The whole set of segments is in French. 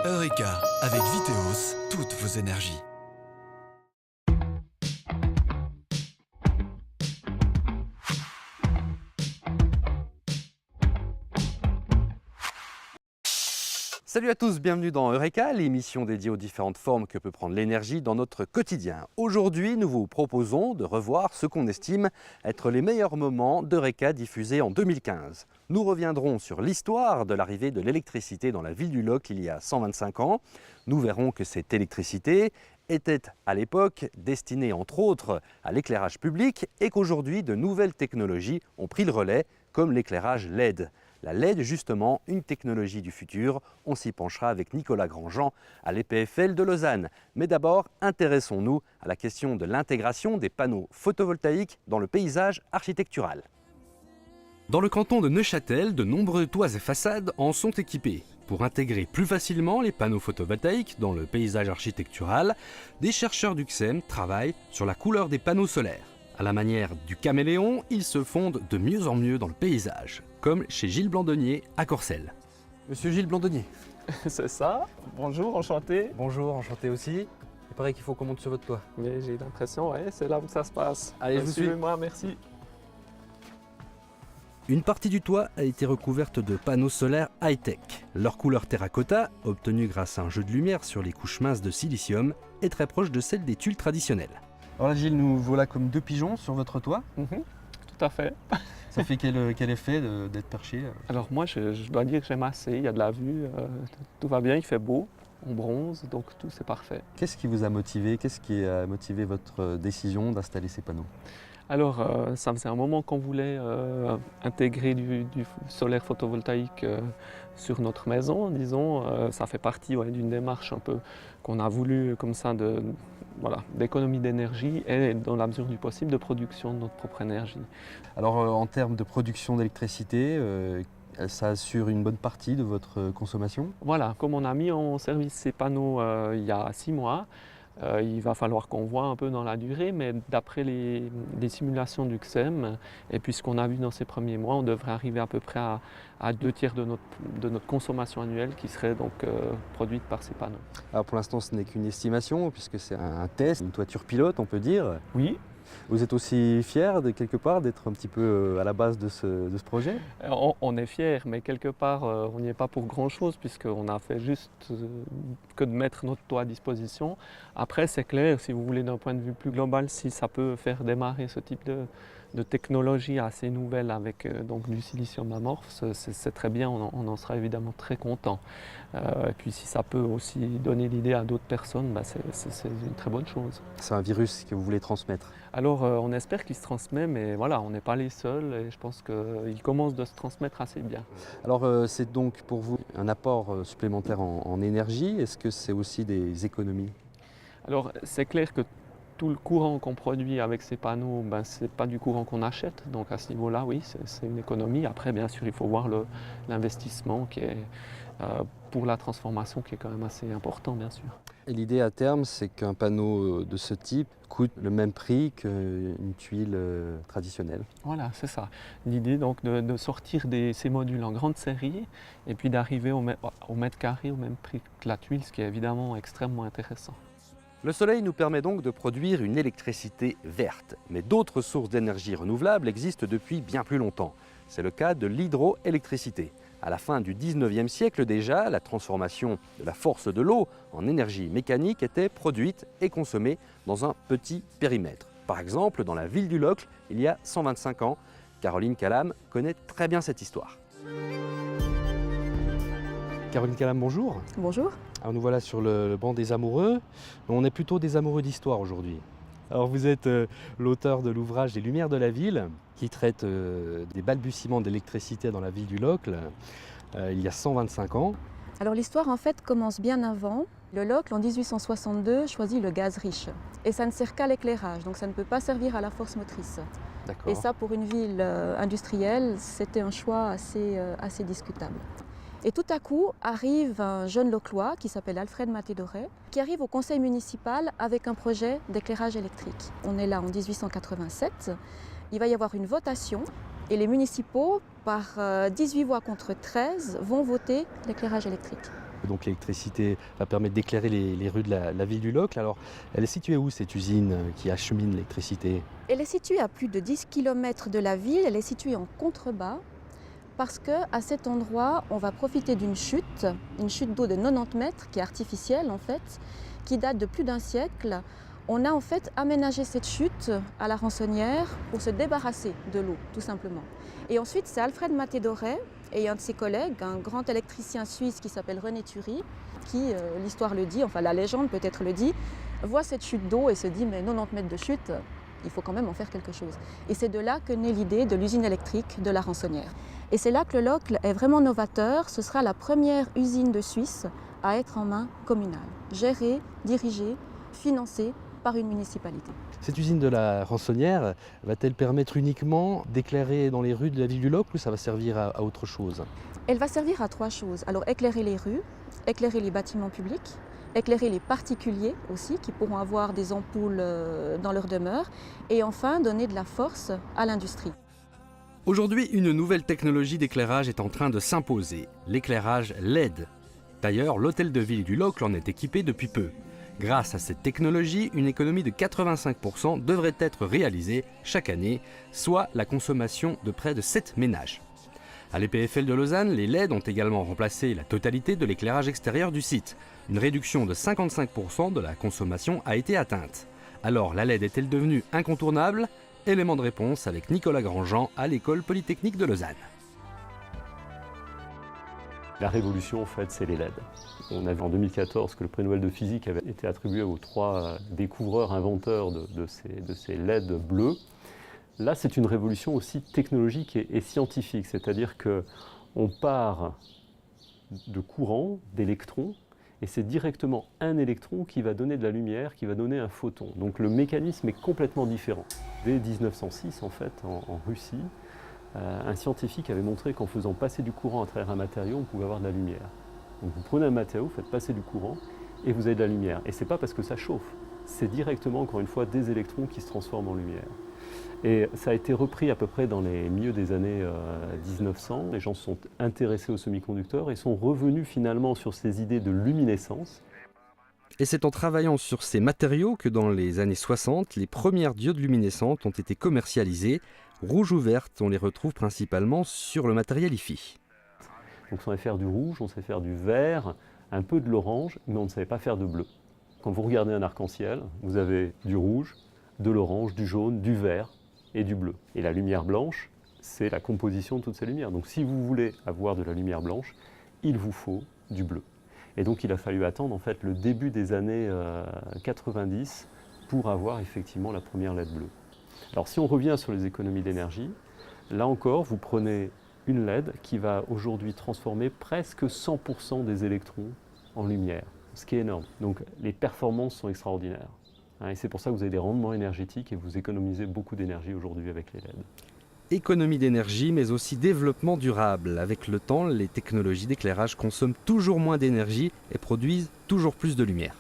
Eureka, avec Viteos, toutes vos énergies. Salut à tous, bienvenue dans Eureka, l'émission dédiée aux différentes formes que peut prendre l'énergie dans notre quotidien. Aujourd'hui, nous vous proposons de revoir ce qu'on estime être les meilleurs moments d'Eureka diffusés en 2015. Nous reviendrons sur l'histoire de l'arrivée de l'électricité dans la ville du Locle il y a 125 ans. Nous verrons que cette électricité était à l'époque destinée entre autres à l'éclairage public et qu'aujourd'hui de nouvelles technologies ont pris le relais comme l'éclairage LED. La LED, justement, une technologie du futur, on s'y penchera avec Nicolas Grandjean à l'EPFL de Lausanne. Mais d'abord, intéressons-nous à la question de l'intégration des panneaux photovoltaïques dans le paysage architectural. Dans le canton de Neuchâtel, de nombreux toits et façades en sont équipés. Pour intégrer plus facilement les panneaux photovoltaïques dans le paysage architectural, des chercheurs du CSEM travaillent sur la couleur des panneaux solaires. À la manière du caméléon, ils se fondent de mieux en mieux dans le paysage, comme chez Gilles Blandonnier à Corcelles. Monsieur Gilles Blandonnier. C'est ça. Bonjour, enchanté. Bonjour, enchanté aussi. Il paraît qu'il faut qu'on monte sur votre toit. Mais j'ai l'impression, ouais, c'est là où ça se passe. Allez, je vous suis. Suivez-moi, merci. Une partie du toit a été recouverte de panneaux solaires high-tech. Leur couleur terracotta, obtenue grâce à un jeu de lumière sur les couches minces de silicium, est très proche de celle des tuiles traditionnelles. Alors là, Gilles, nous voilà comme deux pigeons sur votre toit. Tout à fait. Ça fait quel effet d'être perché? Alors moi, je dois dire que j'aime assez. Il y a de la vue, tout va bien, il fait beau, on bronze, donc tout c'est parfait. Qu'est-ce qui vous a motivé? Qu'est-ce qui a motivé votre décision d'installer ces panneaux? Alors, ça faisait un moment qu'on voulait intégrer du solaire photovoltaïque sur notre maison, disons. Ça fait partie d'une démarche un peu qu'on a voulu comme ça d'économie d'énergie et dans la mesure du possible de production de notre propre énergie. Alors en termes de production d'électricité, ça assure une bonne partie de votre consommation? Voilà, comme on a mis en service ces panneaux il y a 6 mois, il va falloir qu'on voit un peu dans la durée, mais d'après les simulations du CSEM, et puis ce qu'on a vu dans ces premiers mois, on devrait arriver à peu près à 2/3 de notre consommation annuelle qui serait donc produite par ces panneaux. Alors pour l'instant, ce n'est qu'une estimation, puisque c'est un test, une toiture pilote, on peut dire. Oui. Vous êtes aussi fier de quelque part d'être un petit peu à la base de ce projet? On est fier, mais quelque part on n'y est pas pour grand chose puisqu'on a fait juste que de mettre notre toit à disposition. Après c'est clair, si vous voulez d'un point de vue plus global, si ça peut faire démarrer ce type de technologie assez nouvelle avec donc du silicium amorphe, c'est très bien, on en sera évidemment très content. Et puis si ça peut aussi donner l'idée à d'autres personnes, c'est une très bonne chose. C'est un virus que vous voulez transmettre? Alors on espère qu'il se transmet, mais voilà, on n'est pas les seuls et je pense qu'il commence de se transmettre assez bien. Alors c'est donc pour vous un apport supplémentaire en énergie, est-ce que c'est aussi des économies? Alors c'est clair que tout le courant qu'on produit avec ces panneaux, ce n'est pas du courant qu'on achète, donc à ce niveau-là, oui, c'est une économie. Après, bien sûr, il faut voir l'investissement qui est pour la transformation qui est quand même assez important, bien sûr. Et l'idée à terme, c'est qu'un panneau de ce type coûte le même prix qu'une tuile traditionnelle. Voilà, c'est ça. L'idée donc de sortir ces modules en grande série et puis d'arriver au mètre carré au même prix que la tuile, ce qui est évidemment extrêmement intéressant. Le soleil nous permet donc de produire une électricité verte, mais d'autres sources d'énergie renouvelable existent depuis bien plus longtemps. C'est le cas de l'hydroélectricité. À la fin du 19e siècle déjà, la transformation de la force de l'eau en énergie mécanique était produite et consommée dans un petit périmètre. Par exemple, dans la ville du Locle, il y a 125 ans, Caroline Calam connaît très bien cette histoire. Caroline Calam, bonjour. Bonjour. Alors nous voilà sur le banc des amoureux. On est plutôt des amoureux d'histoire aujourd'hui. Alors vous êtes l'auteur de l'ouvrage Les Lumières de la ville, qui traite des balbutiements d'électricité dans la ville du Locle, il y a 125 ans. Alors l'histoire en fait commence bien avant. Le Locle en 1862 choisit le gaz riche. Et ça ne sert qu'à l'éclairage, donc ça ne peut pas servir à la force motrice. Et ça pour une ville industrielle, c'était un choix assez discutable. Et tout à coup arrive un jeune Loclois qui s'appelle Alfred Matédoré, qui arrive au conseil municipal avec un projet d'éclairage électrique. On est là en 1887, il va y avoir une votation et les municipaux, par 18 voix contre 13, vont voter l'éclairage électrique. Donc l'électricité va permettre d'éclairer les rues de la ville du Locle. Alors, elle est située où cette usine qui achemine l'électricité? Elle est située à plus de 10 km de la ville, elle est située en contrebas parce qu'à cet endroit, on va profiter d'une chute d'eau de 90 mètres qui est artificielle en fait, qui date de plus d'un siècle. On a en fait aménagé cette chute à la Rançonnière pour se débarrasser de l'eau, tout simplement. Et ensuite, c'est Alfred Maté-Doré et un de ses collègues, un grand électricien suisse qui s'appelle René Thury, qui, l'histoire le dit, enfin la légende peut-être le dit, voit cette chute d'eau et se dit mais 90 mètres de chute, il faut quand même en faire quelque chose. Et c'est de là que naît l'idée de l'usine électrique de la Rançonnière. Et c'est là que le Locle est vraiment novateur. Ce sera la première usine de Suisse à être en main communale, gérée, dirigée, financée par une municipalité. Cette usine de la Rançonnière va-t-elle permettre uniquement d'éclairer dans les rues de la ville du Locle ou ça va servir à autre chose? Elle va servir à 3 choses. Alors éclairer les rues, éclairer les bâtiments publics, éclairer les particuliers aussi qui pourront avoir des ampoules dans leur demeure et enfin donner de la force à l'industrie. Aujourd'hui, une nouvelle technologie d'éclairage est en train de s'imposer, l'éclairage LED. D'ailleurs, l'hôtel de ville du Locle en est équipé depuis peu. Grâce à cette technologie, une économie de 85% devrait être réalisée chaque année, soit la consommation de près de 7 ménages. À l'EPFL de Lausanne, les LED ont également remplacé la totalité de l'éclairage extérieur du site. Une réduction de 55% de la consommation a été atteinte. Alors, la LED est-elle devenue incontournable? Élément de réponse avec Nicolas Grandjean à l'École Polytechnique de Lausanne. La révolution, en fait, c'est les LED. On a vu en 2014 que le prix Nobel de physique avait été attribué aux 3 découvreurs, inventeurs de ces LED bleus. Là, c'est une révolution aussi technologique et scientifique, c'est-à-dire qu'on part de courant, d'électrons, et c'est directement un électron qui va donner de la lumière, qui va donner un photon. Donc le mécanisme est complètement différent. Dès 1906, en fait, en Russie, un scientifique avait montré qu'en faisant passer du courant à travers un matériau, on pouvait avoir de la lumière. Donc vous prenez un matériau, vous faites passer du courant, et vous avez de la lumière. Et ce n'est pas parce que ça chauffe, c'est directement, encore une fois, des électrons qui se transforment en lumière. Et ça a été repris à peu près dans les milieux des années 1900. Les gens se sont intéressés aux semi-conducteurs et sont revenus finalement sur ces idées de luminescence. Et c'est en travaillant sur ces matériaux que dans les années 60, les premières diodes luminescentes ont été commercialisées. Rouge ou verte, on les retrouve principalement sur le matériel IFI. Donc on savait faire du rouge, on sait faire du vert, un peu de l'orange, mais on ne savait pas faire de bleu. Quand vous regardez un arc-en-ciel, vous avez du rouge, de l'orange, du jaune, du vert et du bleu. Et la lumière blanche, c'est la composition de toutes ces lumières. Donc si vous voulez avoir de la lumière blanche, il vous faut du bleu. Et donc il a fallu attendre en fait le début des années 90 pour avoir effectivement la première LED bleue. Alors si on revient sur les économies d'énergie, là encore vous prenez une LED qui va aujourd'hui transformer presque 100% des électrons en lumière, ce qui est énorme. Donc les performances sont extraordinaires. Et c'est pour ça que vous avez des rendements énergétiques et vous économisez beaucoup d'énergie aujourd'hui avec les LED. Économie d'énergie, mais aussi développement durable. Avec le temps, les technologies d'éclairage consomment toujours moins d'énergie et produisent toujours plus de lumière.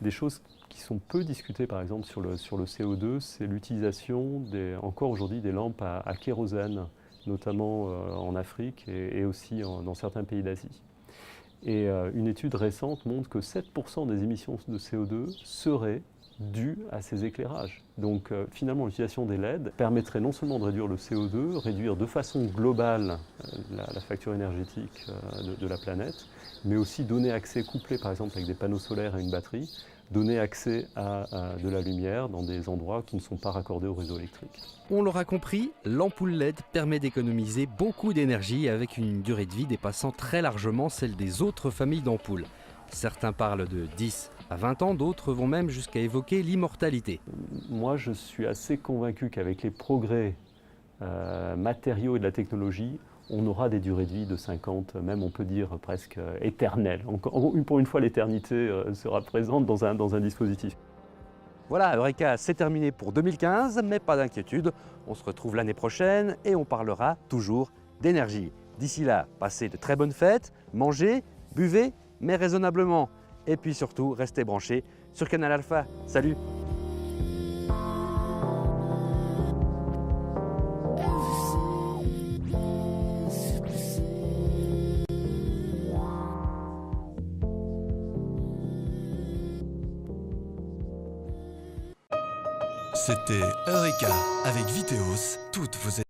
Des choses qui sont peu discutées, par exemple, sur le CO2, c'est l'utilisation, encore aujourd'hui, des lampes à kérosène, notamment en Afrique et aussi dans certains pays d'Asie. Et une étude récente montre que 7% des émissions de CO2 seraient dues à ces éclairages. Donc finalement, l'utilisation des LED permettrait non seulement de réduire le CO2, réduire de façon globale la facture énergétique de la planète, mais aussi donner accès, couplé par exemple avec des panneaux solaires et une batterie, donner accès à de la lumière dans des endroits qui ne sont pas raccordés au réseau électrique. On l'aura compris, l'ampoule LED permet d'économiser beaucoup d'énergie avec une durée de vie dépassant très largement celle des autres familles d'ampoules. Certains parlent de 10 à 20 ans, d'autres vont même jusqu'à évoquer l'immortalité. Moi, je suis assez convaincu qu'avec les progrès matériaux et de la technologie, on aura des durées de vie de 50, même on peut dire presque éternelles. Pour une fois, l'éternité sera présente dans un dispositif. Voilà, Eureka, c'est terminé pour 2015, mais pas d'inquiétude, on se retrouve l'année prochaine et on parlera toujours d'énergie. D'ici là, passez de très bonnes fêtes, mangez, buvez, mais raisonnablement. Et puis surtout, restez branchés sur Canal Alpha. Salut! C'était Eureka avec Viteos, toutes vos